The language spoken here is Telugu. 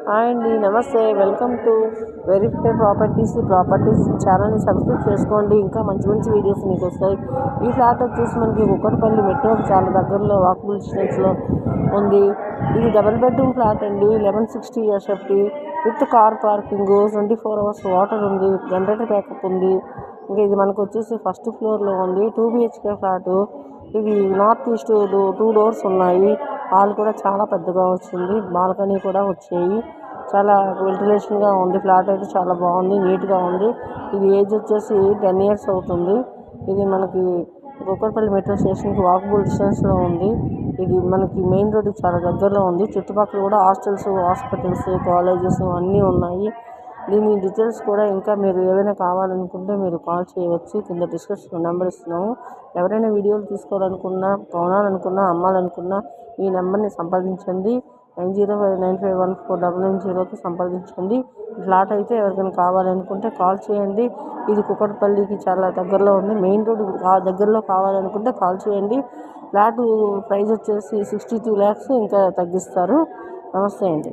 హాయ్ అండి, నమస్తే. వెల్కమ్ టు వెరిఫై ప్రాపర్టీస్ ఛానల్ని సబ్స్క్రైబ్ చేసుకోండి. ఇంకా మంచి మంచి వీడియోస్ మీకు వస్తాయి. ఈ ఫ్లాట్ వచ్చేసి మనకి కుక్కట్పల్లి మెట్రోకి చాలా దగ్గరలో వాకబుల్ డిస్టెన్స్లో ఉంది. ఇది డబుల్ బెడ్రూమ్ ఫ్లాట్ అండి. 1160 SFT with car parking, 24 hours water ఉంది, జనరేటర్ బ్యాకప్ ఉంది. ఇంకా ఇది మనకు వచ్చేసి ఫస్ట్ ఫ్లోర్లో ఉంది. 2 BHK ఫ్లాట్. ఇది నార్త్ ఈస్ట్ 2 doors ఉన్నాయి. హాల్ కూడా చాలా పెద్దగా వచ్చింది. బాల్కనీ కూడా వచ్చాయి. చాలా వెంటిలేషన్గా ఉంది. ఫ్లాట్ అయితే చాలా బాగుంది, నీట్గా ఉంది. ఇది ఏజ్ వచ్చేసి 10 years అవుతుంది. ఇది మనకి కుక్కట్పల్లి మెట్రో స్టేషన్కి వాకబుల్ డిస్టెన్స్లో ఉంది. ఇది మనకి మెయిన్ రోడ్కి చాలా దగ్గరలో ఉంది. చుట్టుపక్కల కూడా హాస్టల్స్, హాస్పిటల్స్, కాలేజెస్ అన్నీ ఉన్నాయి. దీని డీటెయిల్స్ కూడా ఇంకా మీరు ఏమైనా కావాలనుకుంటే మీరు కాల్ చేయవచ్చు. కింద డిస్క్రిప్షన్ నెంబర్ ఇస్తున్నాము. ఎవరైనా వీడియోలు తీసుకోవాలనుకున్నా, కొనాలనుకున్నా, అమ్మాలనుకున్నా ఈ నెంబర్ని సంప్రదించండి. 9059514990కి సంప్రదించండి. ఫ్లాట్ అయితే ఎవరికైనా కావాలనుకుంటే కాల్ చేయండి. ఇది కుక్కట్పల్లికి చాలా దగ్గరలో ఉంది. మెయిన్ రోడ్ దగ్గరలో కావాలనుకుంటే కాల్ చేయండి. ఫ్లాట్ ప్రైస్ వచ్చేసి 62 lakhs, ఇంకా తగ్గిస్తారు. నమస్తే అండి.